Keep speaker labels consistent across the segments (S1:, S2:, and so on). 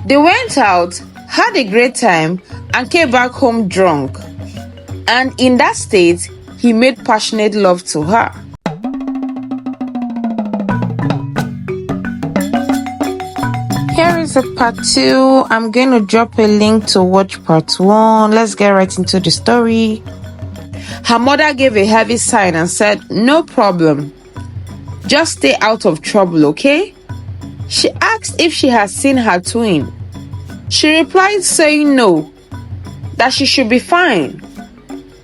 S1: They went out, had a great time, and came back home drunk. And in that state, he made passionate love to her. Here is a part 2. I'm going to drop a link to watch part 1. Let's get right into the story. Her mother gave a heavy sigh and said, "No problem. Just stay out of trouble, okay?" She asked if she had seen her twin. She replied saying no, that she should be fine.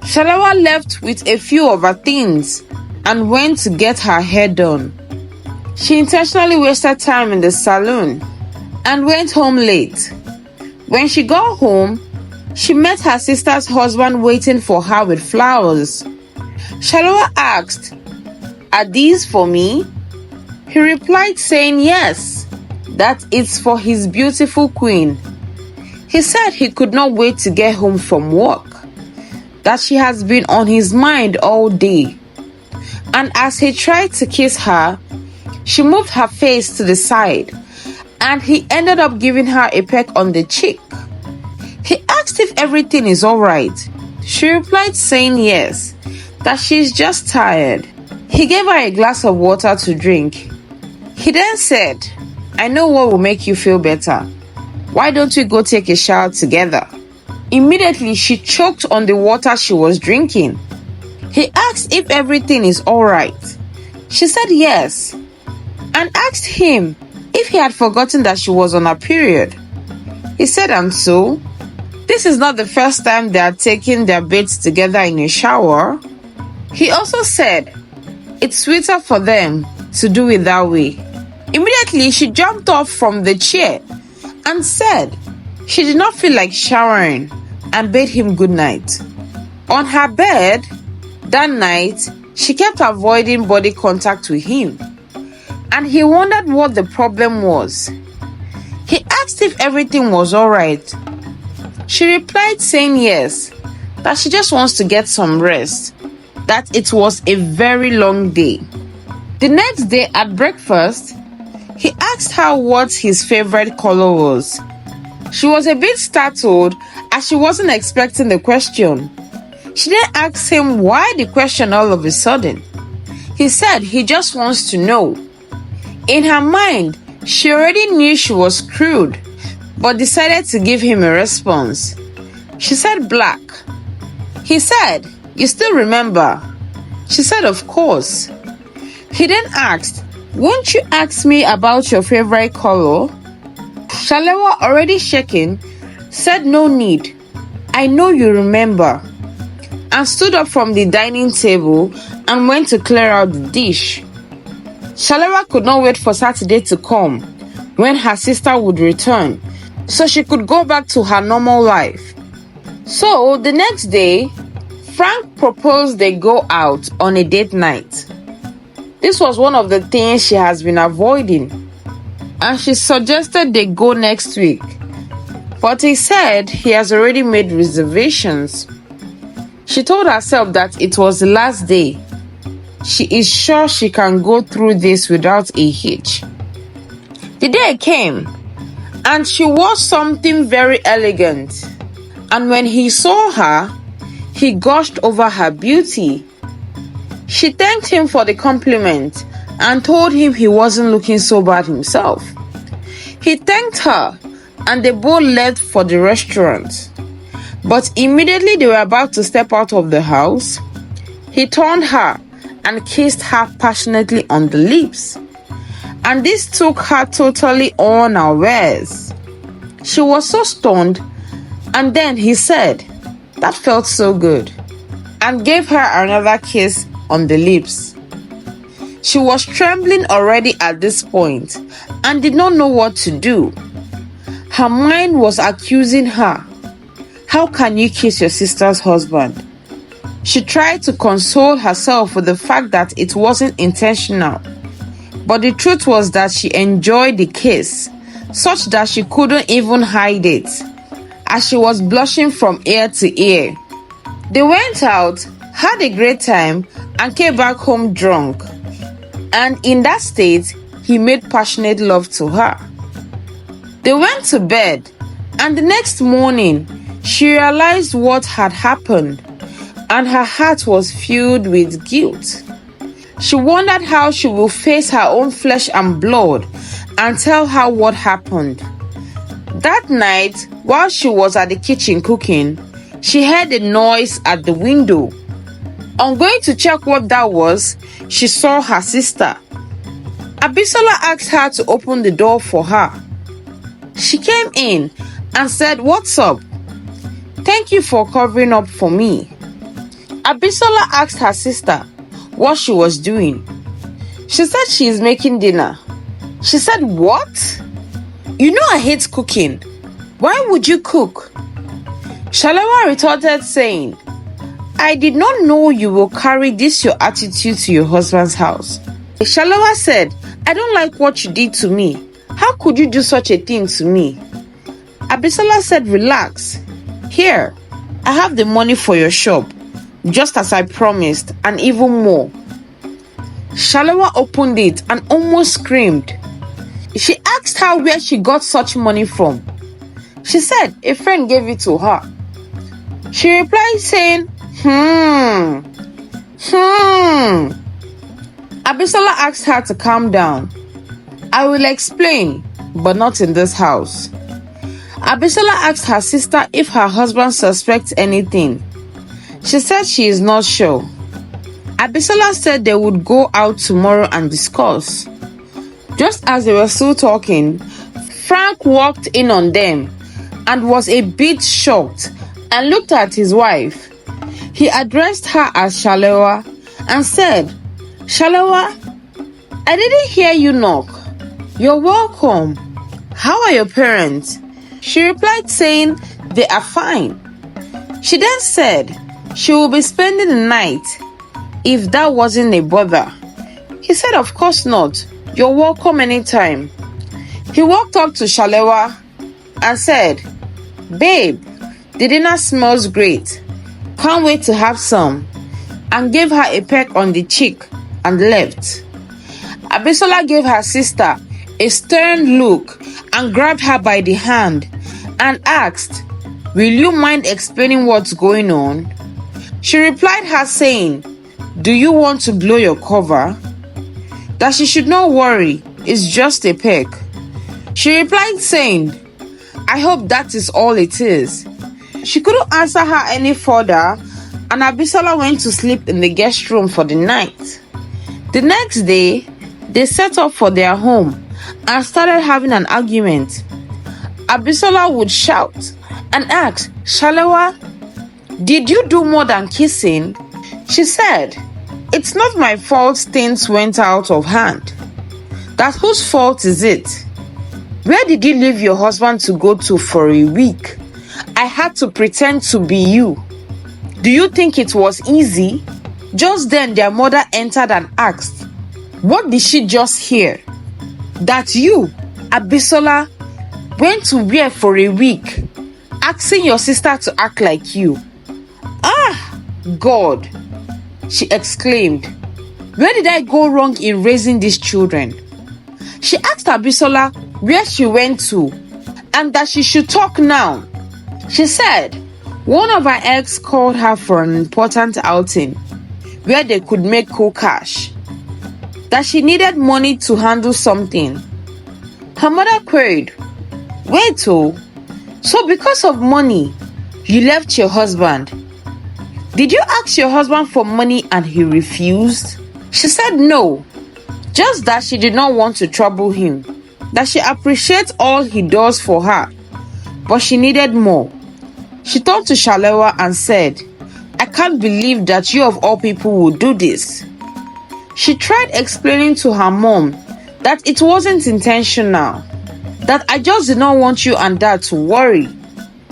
S1: Shalawa left with a few of her things and went to get her hair done. She intentionally wasted time in the salon and went home late. When she got home, she met her sister's husband waiting for her with flowers. Shalawa asked, "Are these for me?" He replied saying yes, that it's for his beautiful queen. He said he could not wait to get home from work, that she has been on his mind all day. And as he tried to kiss her, she moved her face to the side, and he ended up giving her a peck on the cheek. He asked if everything is alright. She replied saying yes, that she's just tired. He gave her a glass of water to drink. He then said, "I know what will make you feel better. Why don't we go take a shower together?" Immediately, she choked on the water she was drinking. He asked if everything is alright. She said yes, and asked him if he had forgotten that she was on her period. He said, "And so? This is not the first time they are taking their baths together in a shower." He also said, "It's sweeter for them to do it that way." Immediately, she jumped off from the chair and said she did not feel like showering and bade him good night. On her bed that night, she kept avoiding body contact with him, and he wondered what the problem was. He asked if everything was alright. She replied saying yes, that she just wants to get some rest, that it was a very long day. The next day at breakfast, he asked her what his favorite color was. She was a bit startled as she wasn't expecting the question. She then asked him why the question all of a sudden. He said he just wants to know. In her mind, she already knew she was screwed, but decided to give him a response. She said black. He said, "You still remember?" She said, "Of course." He then asked, "Won't you ask me about your favorite color?" Shalewa, already shaking, said, "No need. I know you remember," and stood up from the dining table and went to clear out the dish. Shalewa could not wait for Saturday to come, when her sister would return, so she could go back to her normal life. So the next day, Frank proposed they go out on a date night. This was one of the things she has been avoiding, and she suggested they go next week. But he said he has already made reservations. She told herself that it was the last day. She is sure she can go through this without a hitch. The day came, and she wore something very elegant. And when he saw her, he gushed over her beauty. She thanked him for the compliment and told him he wasn't looking so bad himself. He thanked her, and they both left for the restaurant. But immediately they were about to step out of the house, he turned her and kissed her passionately on the lips. And this took her totally unawares. She was so stunned, and then he said, "That felt so good," and gave her another kiss on the lips. She was trembling already at this point and did not know what to do. Her mind was accusing her. How can you kiss your sister's husband? She tried to console herself with the fact that it wasn't intentional. But the truth was that she enjoyed the kiss, such that she couldn't even hide it, as she was blushing from ear to ear. They went out, had a great time, and came back home drunk. And in that state, he made passionate love to her. They went to bed, and the next morning, she realized what had happened, and her heart was filled with guilt. She wondered how she will face her own flesh and blood and tell her what happened. That night, while she was at the kitchen cooking, she heard a noise at the window. On going to check what that was, she saw her sister. Abisola asked her to open the door for her. She came in and said, "What's up? Thank you for covering up for me." Abisola asked her sister what she was doing. She said she is making dinner. She said, "What? You know I hate cooking. Why would you cook?" Shalewa retorted saying, "I did not know you will carry this your attitude to your husband's house." Shalewa said, "I don't like what you did to me. How could you do such a thing to me?" Abisola said, "Relax. Here, I have the money for your shop, just as I promised, and even more." Shalewa opened it and almost screamed. She asked her where she got such money from. She said a friend gave it to her. She replied saying, Abisola asked her to calm down. "I will explain, but not in this house." Abisola asked her sister if her husband suspects anything. She said she is not sure. Abisola said they would go out tomorrow and discuss. Just as they were still talking, Frank walked in on them and was a bit shocked and looked at his wife. He addressed her as Shalewa and said, "Shalewa, I didn't hear you knock. You're welcome. How are your parents?" She replied saying they are fine. She then said she will be spending the night if that wasn't a bother. He said, "Of course not. You're welcome anytime." He walked up to Shalewa and said, "Babe, the dinner smells great. Can't wait to have some," and gave her a peck on the cheek and left. Abisola gave her sister a stern look and grabbed her by the hand and asked, "Will you mind explaining what's going on?" She replied her saying, "Do you want to blow your cover?" That she should not worry, it's just a peck. She replied saying, "I hope that is all it is." She couldn't answer her any further, and Abisola went to sleep in the guest room for the night. The next day, they set off for their home and started having an argument. Abisola would shout and ask, "Shalewa, did you do more than kissing?" She said, "It's not my fault things went out of hand. That whose fault is it? Where did you leave your husband to go to for a week? I had to pretend to be you. Do you think it was easy?" Just then their mother entered and asked, "What did she just hear? That you, Abisola, went to where for a week, asking your sister to act like you?" "Ah, God," she exclaimed. "Where did I go wrong in raising these children?" She asked Abisola where she went to and that she should talk now. She said one of her ex called her for an important outing where they could make cool cash, that she needed money to handle something. Her mother queried, "Wait, so because of money, you left your husband? Did you ask your husband for money and he refused?" She said no, just that she did not want to trouble him, that she appreciates all he does for her, but she needed more. She turned to Shalewa and said, "I can't believe that you of all people would do this." She tried explaining to her mom that it wasn't intentional, that I just did not want you and dad to worry.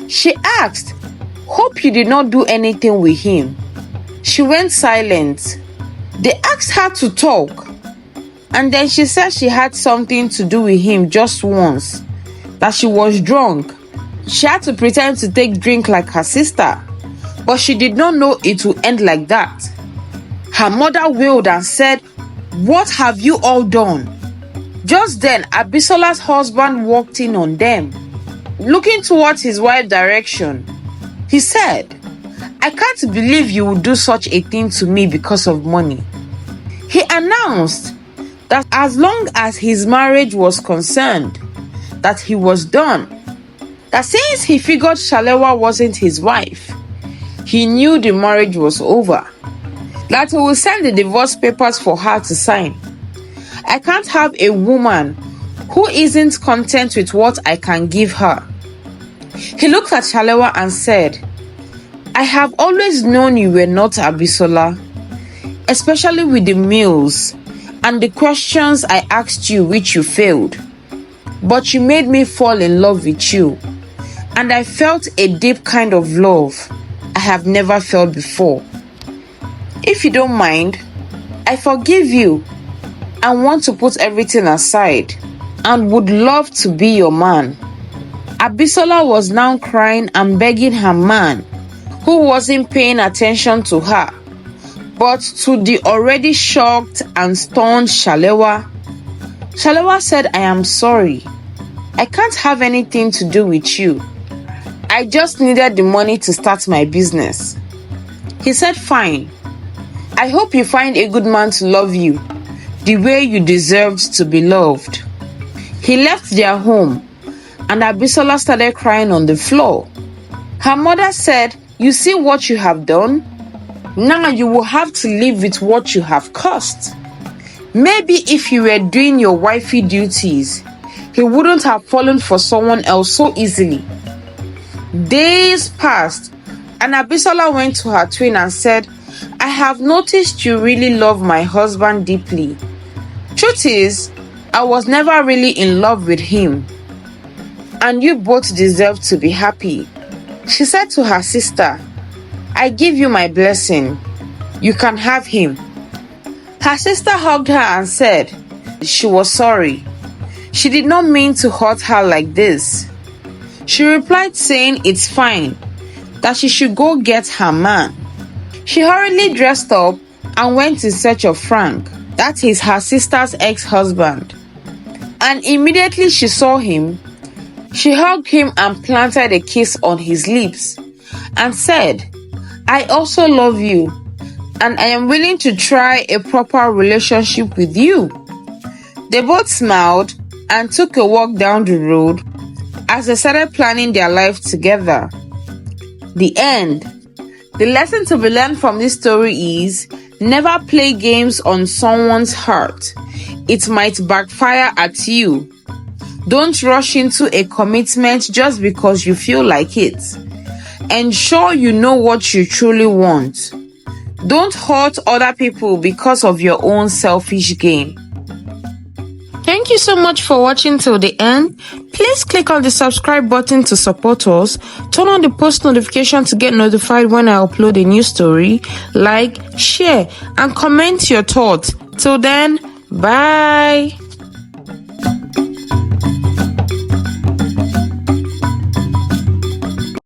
S1: She asked, "Hope you did not do anything with him." She went silent. They asked her to talk, and then she said she had something to do with him just once, that she was drunk. She had to pretend to take drink like her sister, but she did not know it would end like that. Her mother wailed and said, "What have you all done? Just then, Abisola's husband walked in on them. Looking towards his wife's direction, he said, "I can't believe you would do such a thing to me because of money." He announced that as long as his marriage was concerned, that he was done. That since he figured Shalewa wasn't his wife, he knew the marriage was over. That he will send the divorce papers for her to sign. "I can't have a woman who isn't content with what I can give her." He looked at Shalewa and said, "I have always known you were not Abisola, especially with the meals and the questions I asked you which you failed. But you made me fall in love with you, and I felt a deep kind of love I have never felt before. If you don't mind, I forgive you and want to put everything aside and would love to be your man." Abisola was now crying and begging her man, who wasn't paying attention to her, but to the already shocked and stunned Shalewa. Shalewa said, "I am sorry. I can't have anything to do with you. I just needed the money to start my business." He said, "Fine. I hope you find a good man to love you the way you deserved to be loved." He left their home, and Abisola started crying on the floor. Her mother said, "You see what you have done? Now you will have to live with what you have caused. Maybe if you were doing your wifey duties, he wouldn't have fallen for someone else so easily." Days passed, and Abisola went to her twin and said, "I have noticed you really love my husband deeply. Truth is, I was never really in love with him, and you both deserve to be happy." She said to her sister, "I give you my blessing. You can have him." Her sister hugged her and said she was sorry. She did not mean to hurt her like this. She replied saying it's fine, that she should go get her man. She hurriedly dressed up and went in search of Frank, that is her sister's ex-husband. And immediately she saw him, she hugged him and planted a kiss on his lips and said, "I also love you, and I am willing to try a proper relationship with you." They both smiled and took a walk down the road as they started planning their life together. The end. The lesson to be learned from this story is never play games on someone's heart. It might backfire at you. Don't rush into a commitment just because you feel like it. Ensure you know what you truly want. Don't hurt other people because of your own selfish gain. Thank you so much for watching till the end. Please click on the subscribe button to support us. Turn on the post notification to get notified when I upload a new story. Like, share, and comment your thoughts. Till then, bye.